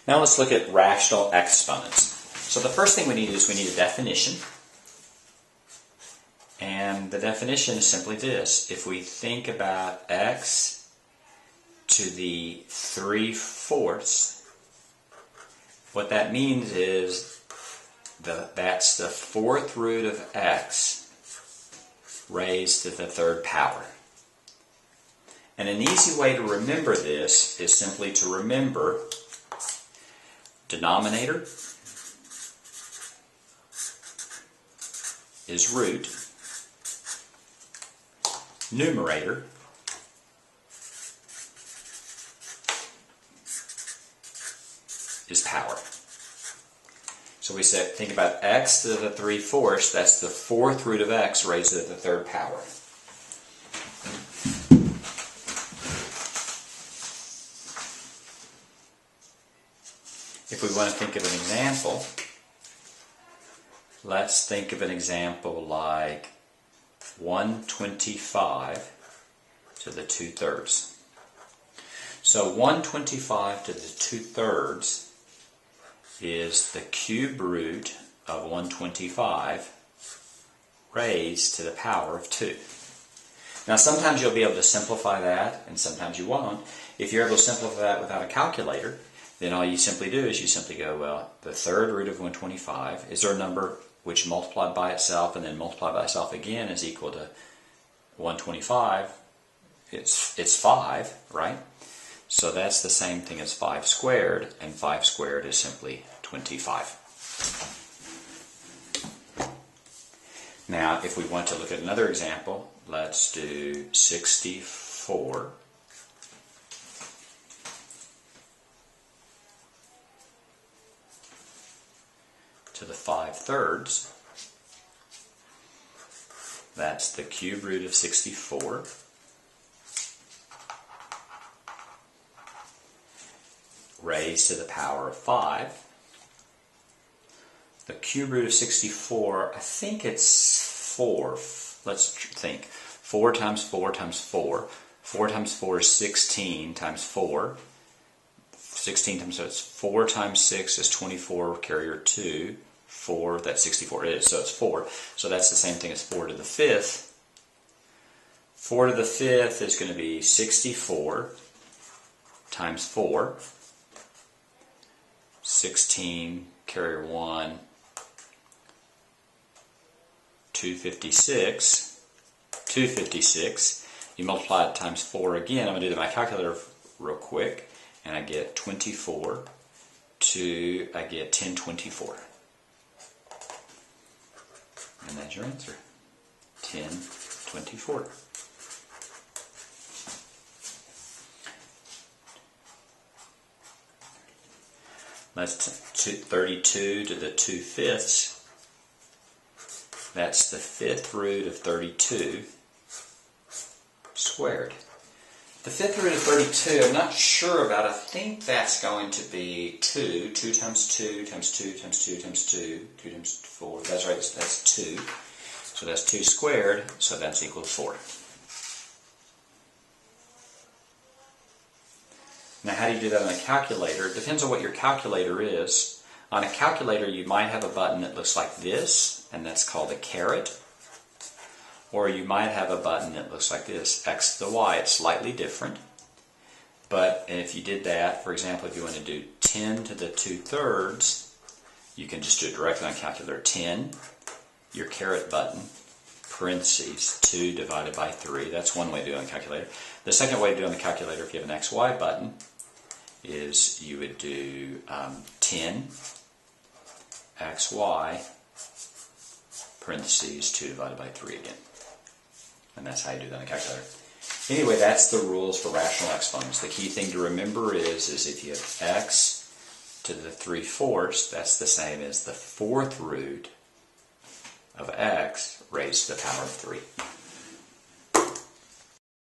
Now let's look at rational exponents. So the first thing we need is we need a definition. And the definition is simply this. If we think about x to the 3/4, what that means is that's the fourth root of x raised to the third power. And an easy way to remember this is simply to remember denominator is root, numerator is power. So we said, think about x to the 3/4, that's the fourth root of x raised to the third power. If we want to think of an example, let's think of an example like 125 to the 2/3. So 125 to the 2/3 is the cube root of 125 raised to the power of 2. Now sometimes you'll be able to simplify that and sometimes you won't. If you're able to simplify that without a calculator, then all you simply do is you simply go, well, the third root of 125, is there a number which multiplied by itself and then multiplied by itself again is equal to 125? It's 5, right? So that's the same thing as 5 squared, and 5 squared is simply 25. Now, if we want to look at another example, let's do 64 to the 5/3. That's the cube root of 64 raised to the power of 5. The cube root of 64, I think it's 4. Let's think. 4 times 4 times 4. 4 times 4 is 16 times 4. 16 times, so it's 4 times 6 is 24, carrier 2. 4, that's 64 it is, so it's 4. So that's the same thing as 4 to the 5th. 4 to the 5th is going to be 64 times 4. 16, carrier 1, 256. 256. You multiply it times 4 again. I'm going to do my calculator real quick, and I get 24 to, I get 1024. And that's your answer, 1024. That's 32 to the 2/5. That's the fifth root of 32 squared. The fifth root of 32, I'm not sure about. I think that's going to be 2. 2 times 2 times 2 times 2 times 2. 2 times 4. That's right, that's 2. So that's 2 squared, so that's equal to 4. Now how do you do that on a calculator? It depends on what your calculator is. On a calculator you might have a button that looks like this, and that's called a caret. Or you might have a button that looks like this, x to the y. It's slightly different. But if you did that, for example, if you want to do 10 to the 2/3, you can just do it directly on a calculator. 10, your caret button, parentheses, 2 divided by 3. That's one way to do it on a calculator. The second way to do it on the calculator, if you have an XY button, is you would do 10 XY, parentheses, 2 divided by 3 again. And that's how you do that on a calculator. Anyway, that's the rules for rational exponents. The key thing to remember is if you have x to the 3/4, that's the same as the fourth root of x raised to the power of 3.